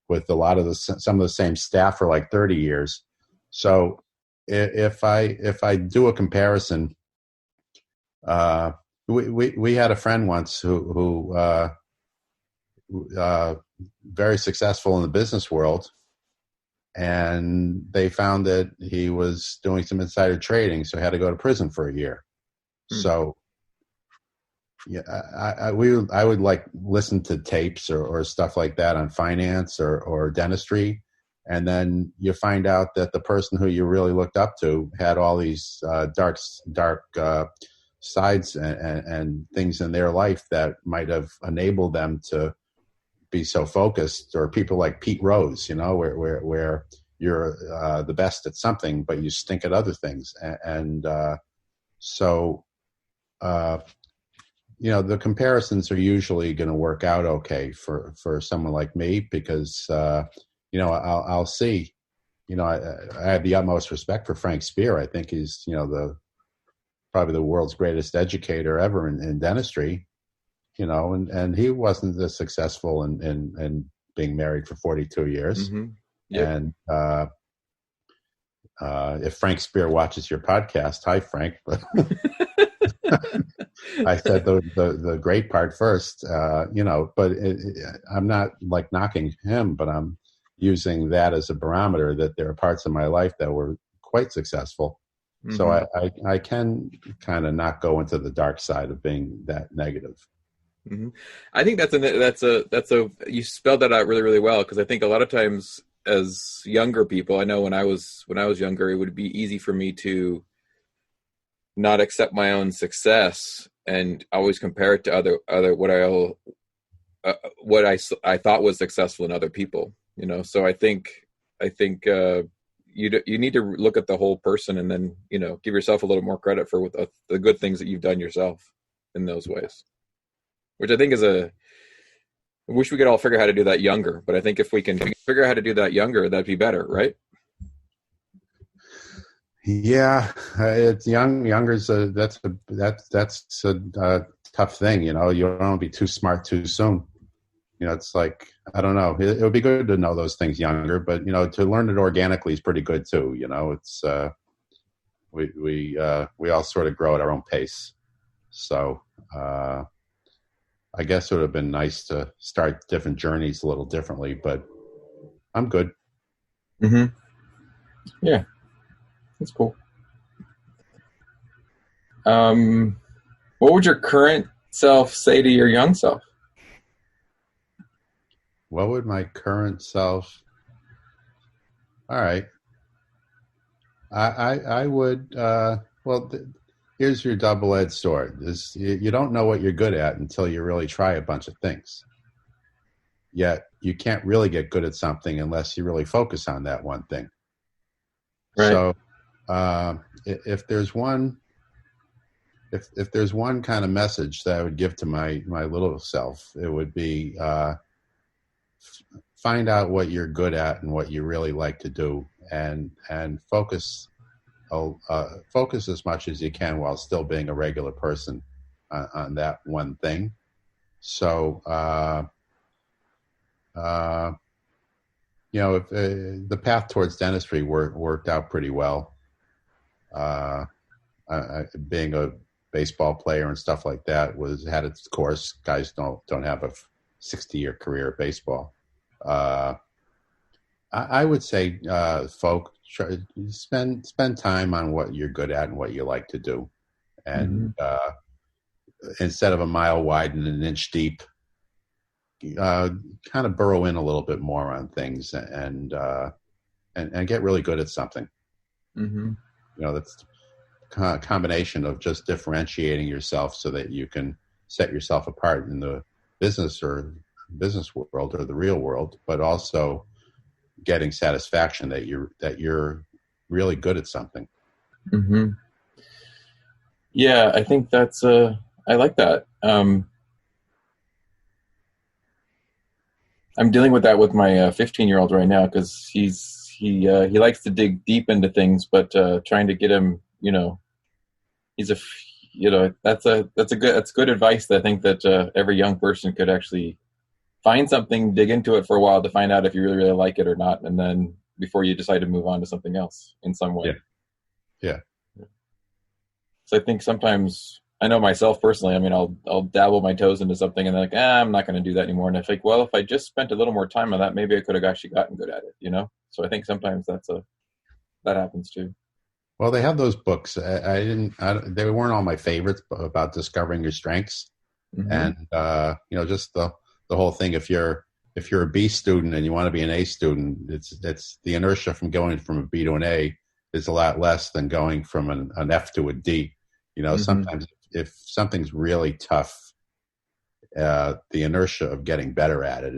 with some of the same staff for like 30 years. So if I do a comparison, we had a friend once who very successful in the business world, and they found that he was doing some insider trading, so he had to go to prison for a year. So yeah, I would like listen to tapes or stuff like that on finance or dentistry, and then you find out that the person who you really looked up to had all these dark sides and things in their life that might have enabled them to be so focused. Or people like Pete Rose, where you're the best at something, but you stink at other things. So the comparisons are usually going to work out okay for someone like me, because I'll see. I have the utmost respect for Frank Spear. I think he's probably the world's greatest educator ever in dentistry. And he wasn't as successful in being married for 42 years. Yep. And if Frank Spear watches your podcast, hi Frank. But I said the great part first, but I'm not like knocking him, but I'm using that as a barometer that there are parts of my life that were quite successful. So I can kind of not go into the dark side of being that negative. I think that's a you spelled that out really, really well, because I think a lot of times as younger people, I know when I was younger, it would be easy for me to not accept my own success and always compare it to other what I thought was successful in other people. So I think you need to look at the whole person, and then give yourself a little more credit for the good things that you've done yourself in those ways, which I think I wish we could all figure out how to do that younger, but I think if we can figure out how to do that younger, that'd be better, right? Yeah, it's younger's that's a tough thing. You don't want to be too smart too soon. It's like, I don't know. It would be good to know those things younger, but to learn it organically is pretty good too. It's we all sort of grow at our own pace. So I guess it would have been nice to start different journeys a little differently, but I'm good. Mm-hmm. Yeah, that's cool. What would your current self say to your young self? What would my current self? All right. I would, here's your double-edged sword. You don't know what you're good at until you really try a bunch of things. Yet you can't really get good at something unless you really focus on that one thing. Right. So if there's one kind of message that I would give to my little self, it would be find out what you're good at and what you really like to do, and focus as much as you can while still being a regular person on that one thing. So, if the path towards dentistry worked out pretty well. Being a baseball player and stuff like that had its course. Guys don't have a 60-year career at baseball. I would say, spend time on what you're good at and what you like to do, and instead of a mile wide and an inch deep, kind of burrow in a little bit more on things and get really good at something. Mm-hmm. That's a combination of just differentiating yourself so that you can set yourself apart in the business world or the real world, but also getting satisfaction that you're really good at something. Mm-hmm. Yeah, I think that's I like that. I'm dealing with that with my 15-year-old right now, because he likes to dig deep into things, but trying to get him, that's good advice. That I think that every young person could actually find something, dig into it for a while to find out if you really, really like it or not, and then before you decide to move on to something else in some way. Yeah. So I think sometimes, I know myself personally, I'll dabble my toes into something and then I'm not going to do that anymore. And I think, well, if I just spent a little more time on that, maybe I could have actually gotten good at it, So I think sometimes that happens too. Well, they have those books. They weren't all my favorites about discovering your strengths. Mm-hmm. And, just the whole thing. If you're a B student and you want to be an A student, it's the inertia from going from a B to an A is a lot less than going from an F to a D. Mm-hmm. Sometimes if something's really tough, the inertia of getting better at it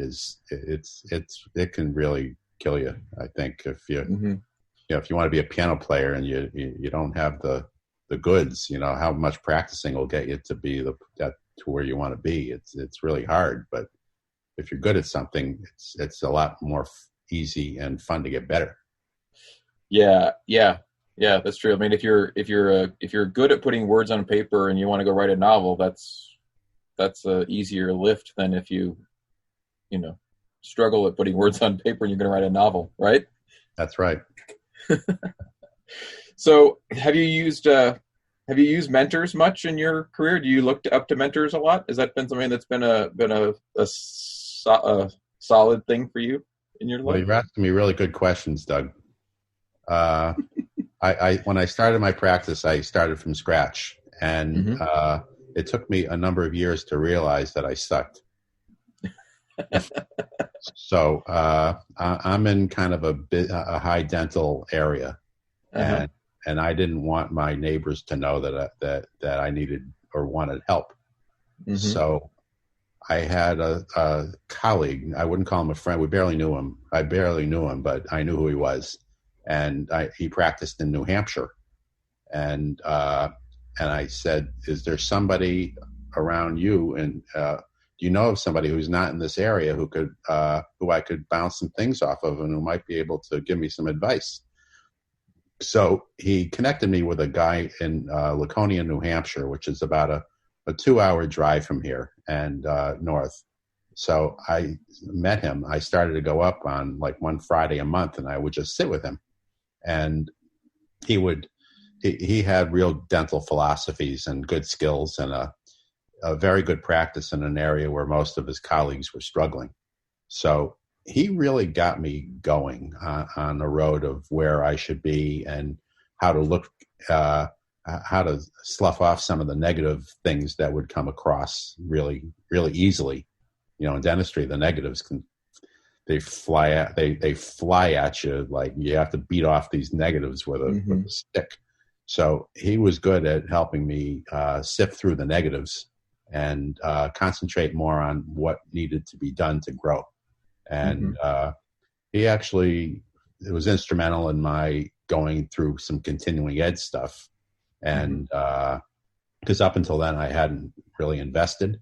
it can really kill you. I think if if you want to be a piano player and you don't have the goods, how much practicing will get you to be to where you want to be. It's really hard, but if you're good at something, it's a lot more easy and fun to get better. Yeah, that's true. If you're good at putting words on paper and you want to go write a novel, that's a easier lift than if you struggle at putting words on paper and you're going to write a novel, right? That's right. So, have you used mentors much in your career? Do you look up to mentors a lot? Has that been something that's been a solid thing for you in your life? Well, you're asking me really good questions, Doug. When I started my practice, I started from scratch, and it took me a number of years to realize that I sucked. So I'm in kind of a high dental area, Uh-huh. and I didn't want my neighbors to know that I needed or wanted help. Mm-hmm. So I had a colleague. I wouldn't call him a friend. We barely knew him. I barely knew him, but I knew who he was. And he practiced in New Hampshire. And I said, "Is there somebody around you? And do you know of somebody who's not in this area who I could bounce some things off of, and who might be able to give me some advice?" So he connected me with a guy in Laconia, New Hampshire, which is about a 2-hour drive from here and north. So I met him. I started to go up on like one Friday a month, and I would just sit with him. And he had real dental philosophies and good skills, and a very good practice in an area where most of his colleagues were struggling. So he really got me going on the road of where I should be and how to look, how to slough off some of the negative things that would come across really, really easily. In dentistry, the negatives they fly at you, like you have to beat off these negatives with a stick. So he was good at helping me sift through the negatives and concentrate more on what needed to be done to grow. And he actually was instrumental in my going through some continuing ed stuff. And because up until then, I hadn't really invested.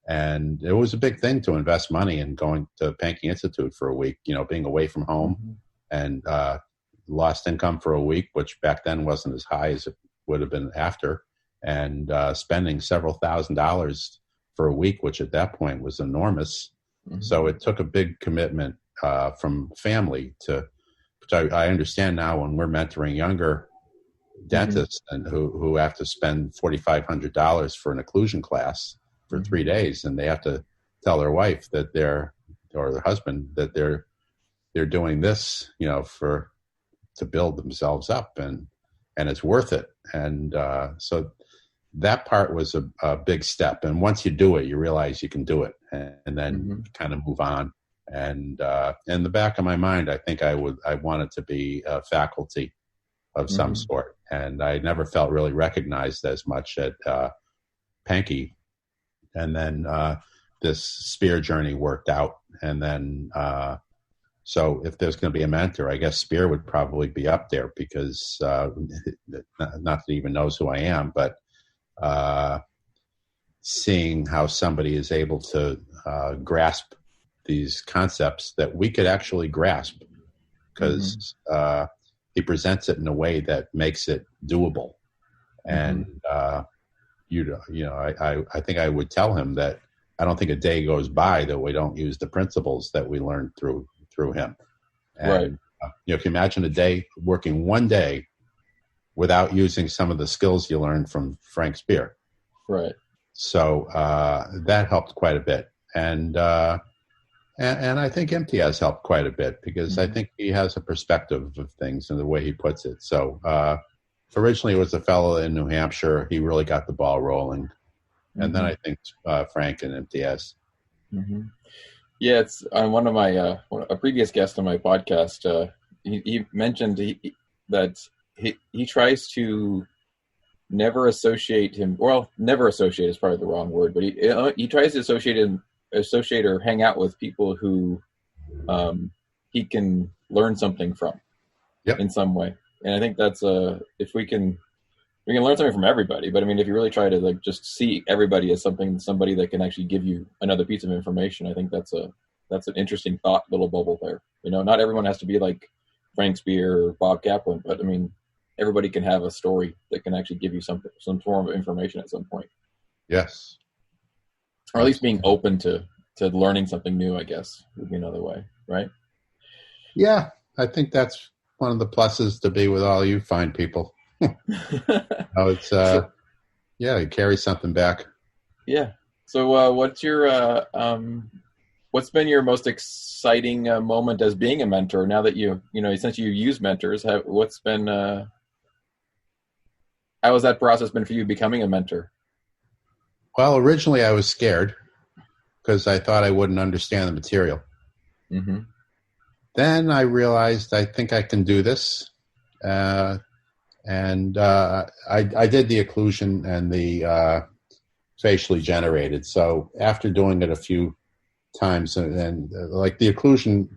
And it was a big thing to invest money in going to Pankey Institute for a week, being away from home and lost income for a week, which back then wasn't as high as it would have been after, and spending several $1,000s for a week, which at that point was enormous. So it took a big commitment from family which I understand now when we're mentoring younger dentists and who have to spend $4,500 for an occlusion class for 3 days, and they have to tell their wife or their husband that they're doing this, to build themselves up, and it's worth it. And so that part was a big step. And once you do it, you realize you can do it, and then kind of move on. And in the back of my mind, I think I wanted to be a faculty of some sort, and I never felt really recognized as much at Pankey. And then this Spear journey worked out. And then, so if there's going to be a mentor, I guess Spear would probably be up there, because not that he even knows who I am, but seeing how somebody is able to grasp these concepts that we could actually grasp, because he presents it in a way that makes it doable. And, I think I would tell him that I don't think a day goes by that we don't use the principles that we learned through him. And, if you imagine a day, working one day without using some of the skills you learned from Frank Spear. Right. So that helped quite a bit. And I think MT has helped quite a bit, because I think he has a perspective of things and the way he puts it. So, originally it was a fellow in New Hampshire. He really got the ball rolling. And then I think Frank and MTS. Yeah, it's one of my a previous guest on my podcast. He mentioned that he tries to never associate never associate is probably the wrong word, but he tries to associate or hang out with people who he can learn something from in some way. And I think that's if we can learn something from everybody. But I mean, if you really try to just see everybody as somebody that can actually give you another piece of information, I think that's an interesting little bubble there. Not everyone has to be like Frank Spear or Bob Kaplan, but I mean, everybody can have a story that can actually give you some form of information at some point. Yes. Or at least being open to learning something new, I guess, would be another way, right? Yeah, I think that's one of the pluses to be with all you fine people. It's you carry something back. Yeah. So what's been your most exciting moment as being a mentor now that since you use mentors? How has that process been for you becoming a mentor? Well, originally I was scared, because I thought I wouldn't understand the material. Mm-hmm. Then I realized I think I can do this. I did the occlusion and the facially generated. So after doing it a few times, and like the occlusion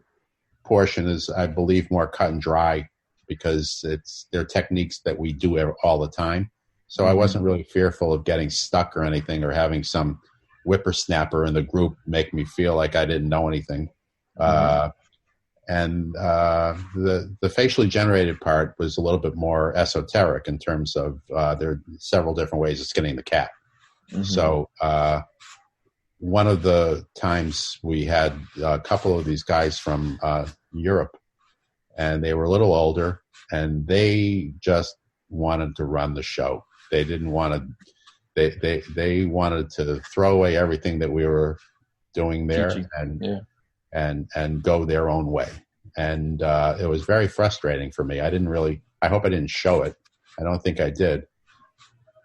portion is, I believe, more cut and dry because they're techniques that we do all the time. So I wasn't really fearful of getting stuck or anything, or having some whippersnapper in the group make me feel like I didn't know anything. And the facially generated part was a little bit more esoteric in terms of there are several different ways of skinning the cat. Mm-hmm. So one of the times we had a couple of these guys from Europe, and they were a little older, and they just wanted to run the show. They didn't want to. They wanted to throw away everything that we were doing there and go their own way. And it was very frustrating for me. I hope I didn't show it. I don't think I did.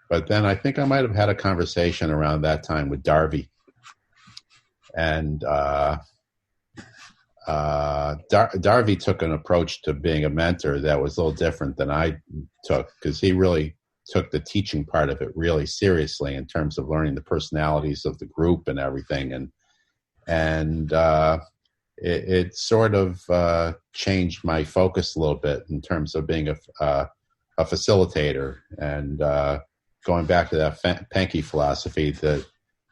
But then I think I might have had a conversation around that time with Darby. And Darby took an approach to being a mentor that was a little different than I took, because he really took the teaching part of it really seriously in terms of learning the personalities of the group and everything. And it sort of changed my focus a little bit in terms of being a facilitator, and going back to that Pankey philosophy that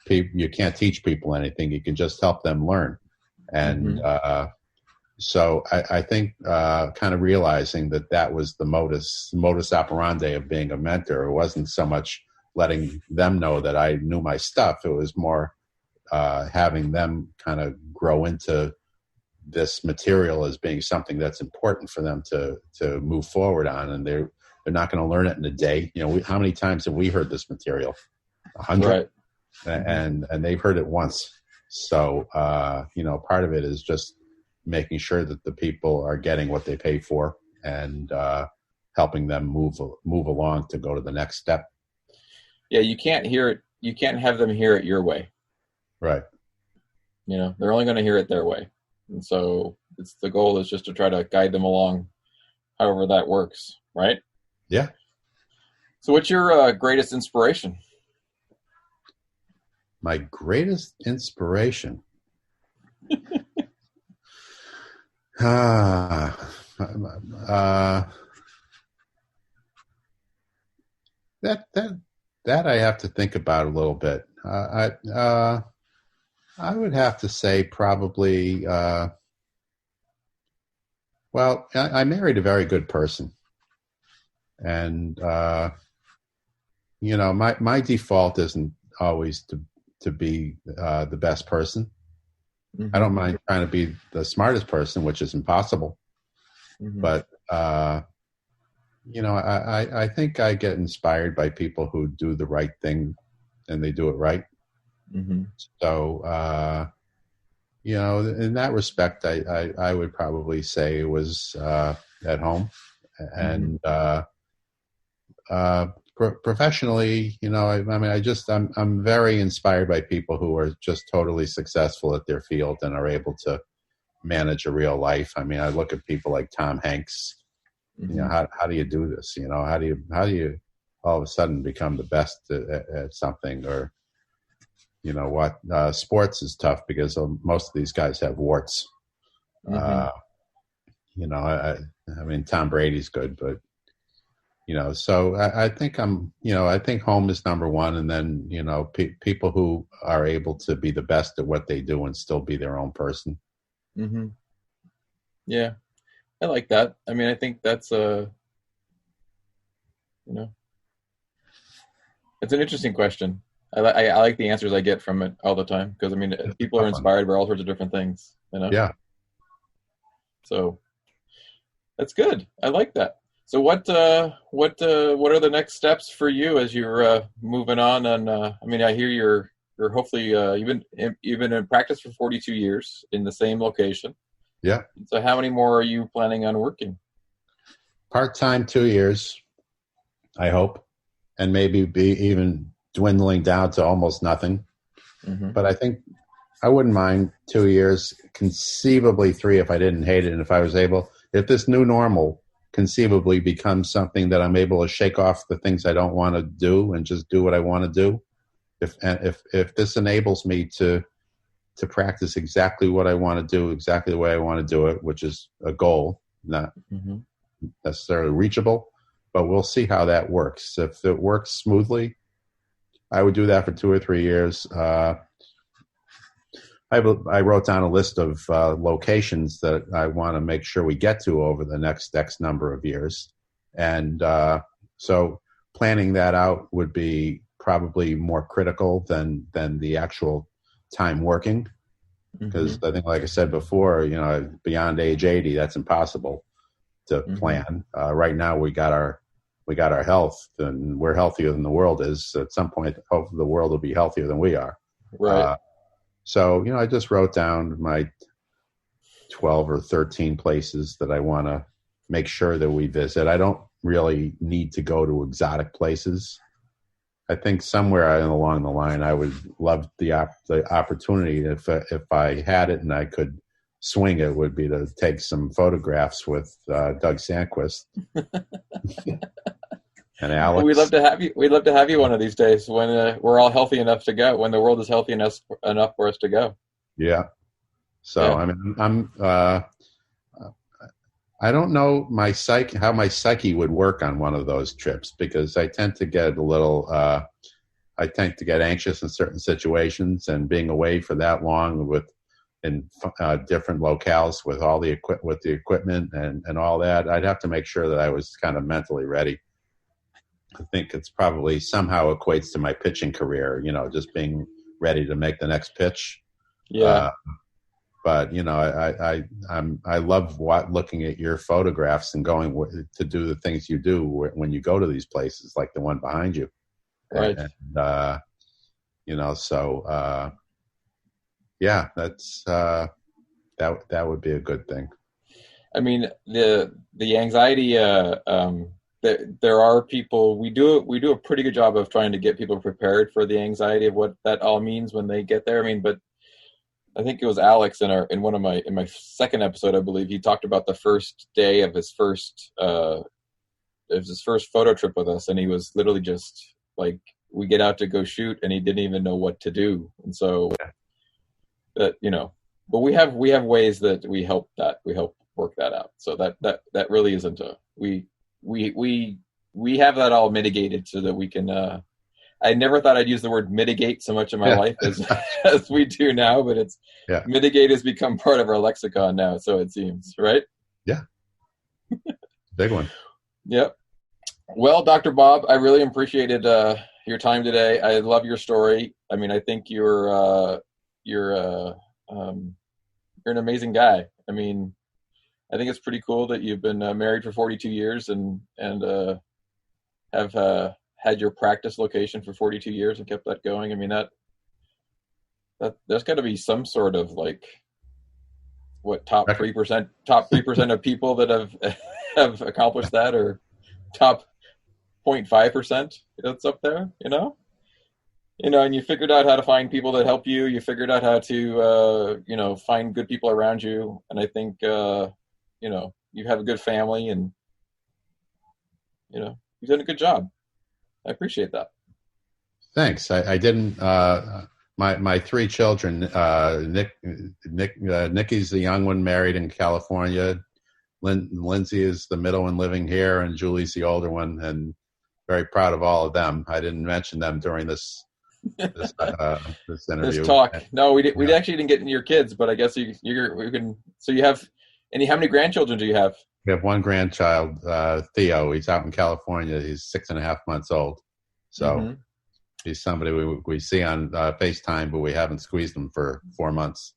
you can't teach people anything, you can just help them learn. And so I think kind of realizing that was the modus operandi of being a mentor. It wasn't so much letting them know that I knew my stuff. It was more having them kind of grow into this material as being something that's important for them to move forward on. And they're not going to learn it in a day. How many times have we heard this material? 100. Right. And they've heard it once. So, part of it is just making sure that the people are getting what they pay for, and helping them move along to go to the next step. Yeah, you can't hear it. You can't have them hear it your way. Right. They're only going to hear it their way. And so the goal is just to try to guide them along however that works. Right. Yeah. So what's your greatest inspiration? My greatest inspiration. That I have to think about a little bit. I would have to say probably. Well, I married a very good person, and my default isn't always to be the best person. Mm-hmm. I don't mind trying to be the smartest person, which is impossible. Mm-hmm. But, I think I get inspired by people who do the right thing and they do it right. Mm-hmm. So, in that respect, I would probably say it was at home. And professionally, I'm very inspired by people who are just totally successful at their field and are able to manage a real life. I mean, I look at people like Tom Hanks. Mm-hmm. How do you do this? How do you all of a sudden become the best at something? Or sports is tough because most of these guys have warts. Mm-hmm. I mean, Tom Brady's good, but so I think I think home is number one, and then people who are able to be the best at what they do and still be their own person. Mm-hmm. Yeah, I like that. I mean, I think that's it's an interesting question. I like the answers I get from it all the time, because I mean, people are inspired by all sorts of different things. Yeah. So that's good. I like that. So what are the next steps for you as you're moving on? And I mean, I hear you're hopefully you've been in practice for 42 years in the same location. Yeah. So how many more are you planning on working? Part-time, 2 years, I hope, and maybe be even dwindling down to almost nothing. Mm-hmm. But I think I wouldn't mind 2 years, conceivably 3 if I didn't hate it, and if I was able, if this new normal conceivably becomes something that I'm able to shake off the things I don't want to do and just do what I want to do. If this enables me to practice exactly what I want to do, exactly the way I want to do it, which is a goal, not necessarily reachable, but we'll see how that works. If it works smoothly, I would do that for 2 or 3 years. I wrote down a list of locations that I want to make sure we get to over the next X number of years. And so planning that out would be probably more critical than the actual time working. Because I think, like I said before, beyond age 80, that's impossible to plan. Right now, we got our health, and we're healthier than the world is. At some point, hopefully the world will be healthier than we are. Right. So, I just wrote down my 12 or 13 places that I want to make sure that we visit. I don't really need to go to exotic places. I think somewhere along the line, I would love the opportunity, if I had it and I could swing it, would be to take some photographs with Doug Sandquist and Alex. We'd love to have you. We'd love to have you one of these days when we're all healthy enough to go. When the world is healthy enough for us to go. Yeah. So yeah. I mean, I don't know how my psyche would work on one of those trips, because I tend to get anxious in certain situations, and being away for that long in different locales with all the equipment and all that, I'd have to make sure that I was kind of mentally ready. I think it's probably somehow equates to my pitching career, just being ready to make the next pitch. Yeah. But I love looking at your photographs and going to do the things you do when you go to these places, like the one behind you. Right. And yeah, that's that would be a good thing. I mean, the anxiety. There are people. We do a pretty good job of trying to get people prepared for the anxiety of what that all means when they get there. I mean, but I think it was Alex in my second episode, I believe, he talked about the first day of his first photo trip with us, and he was literally just like, we get out to go shoot, and he didn't even know what to do. And so that, but we have ways that we help work that out. So that really isn't we have that all mitigated so that we can, I never thought I'd use the word mitigate so much in my life as we do now, but mitigate has become part of our lexicon now. So it seems, right? Yeah. Big one. Yep. Well, Dr. Bob, I really appreciated your time today. I love your story. I mean, I think you're an amazing guy. I mean, I think it's pretty cool that you've been married for 42 years and have had your practice location for 42 years and kept that going. I mean, that there's got to be some sort of top 3% of people that have accomplished that, or top 0.5% that's up there, and you figured out how to find people that help you. You figured out how to, find good people around you. And I think, you have a good family, and, you've done a good job. I appreciate that. Thanks. I didn't, my 3 children, Nikki's the young one, married in California. Lindsay is the middle one, living here, and Julie's the older one, and very proud of all of them. I didn't mention them during this interview. This talk. No, we actually didn't get into your kids, but I guess you can. So you have how many grandchildren do you have? We have one grandchild, Theo. He's out in California. He's 6.5 months old. So he's somebody we see on FaceTime, but we haven't squeezed him for 4 months.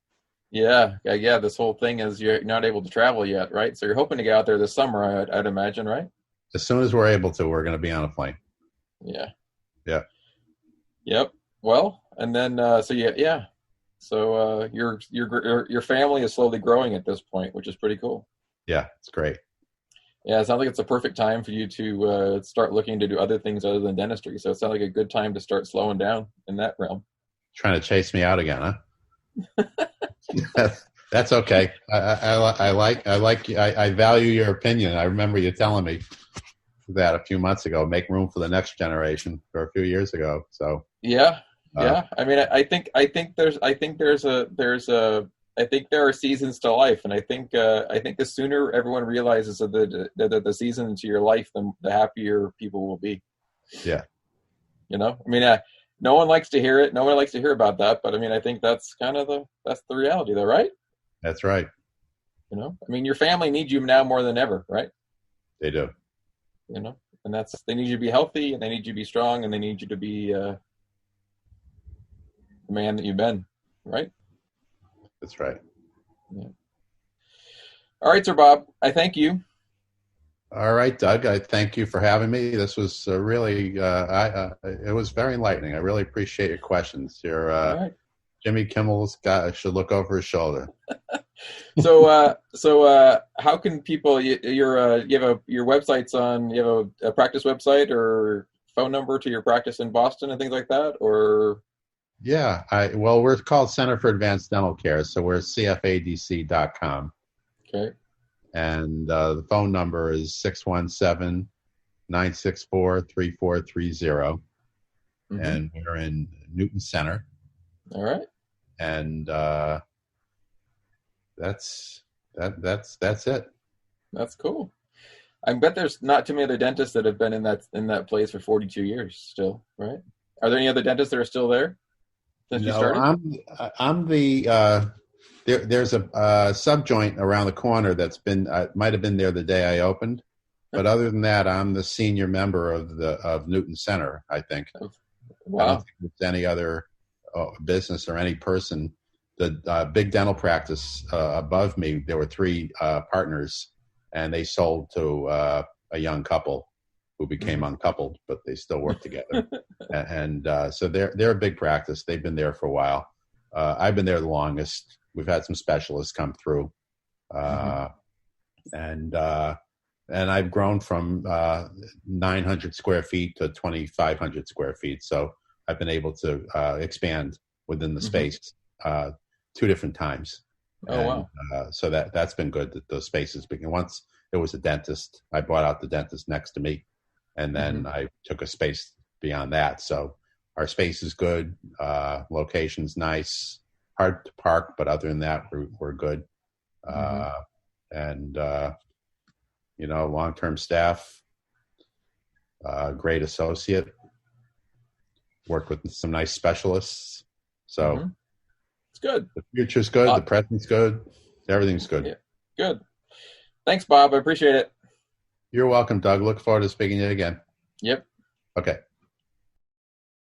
Yeah. This whole thing is you're not able to travel yet, right? So you're hoping to get out there this summer, I'd imagine, right? As soon as we're able to, we're going to be on a plane. Yeah. Yeah. Yep. Well, and then So your family is slowly growing at this point, which is pretty cool. Yeah, it's great. Yeah, it sounds like it's a perfect time for you to start looking to do other things other than dentistry. So it sounds like a good time to start slowing down in that realm. Trying to chase me out again, huh? That's okay. I value your opinion. I remember you telling me that a few months ago. Make room for the next generation, or a few years ago. So Yeah, uh, yeah. I mean, I think there are seasons to life, and I think the sooner everyone realizes that the season to your life, the happier people will be. yeah, I mean, no one likes to hear it. No one likes to hear about that, but I mean, I think that's kind of that's the reality, though, right? that's right. I mean, your family needs you now more than ever, right? They do. And they need you to be healthy, and they need you to be strong, and they need you to be the man that you've been, right? That's right. Yeah. All right, Sir Bob. I thank you. All right, Doug. I thank you for having me. This was really, it was very enlightening. I really appreciate your questions. Your All right. Jimmy Kimmel's guy should look over his shoulder. So how can people? You have your website's on. You have a practice website or phone number to your practice in Boston and things like that, or Yeah. Well, we're called Center for Advanced Dental Care, so we're cfadc.com. okay. And the phone number is 617-964-3430. Mm-hmm. And we're in Newton Center. All right. And that's it. That's cool. I bet there's not too many other dentists that have been in that place for 42 years still, right? Are there any other dentists that are still there since you started? I'm the there's a subjoint around the corner that's been might have been there the day I opened, but other than that, I'm the senior member of Newton Center. I think. Wow. I don't think there's any other business or any person. The big dental practice above me, there were three partners, and they sold to a young couple who became uncoupled, but they still work together. and so they're a big practice. They've been there for a while. I've been there the longest. We've had some specialists come through, and I've grown from 900 square feet to 2,500 square feet. So I've been able to expand within the space 2 different times. Oh, wow. So that's been good. That those spaces. Because once there was a dentist, I bought out the dentist next to me, and then I took a space beyond that. So our space is good. Location's nice. Hard to park, but other than that, we're good. And long-term staff, great associate, worked with some nice specialists. So it's good. The future's good. The present's good. Everything's good. Yeah. Good. Thanks, Bob. I appreciate it. You're welcome, Doug. Look forward to speaking to you again. Yep. Okay.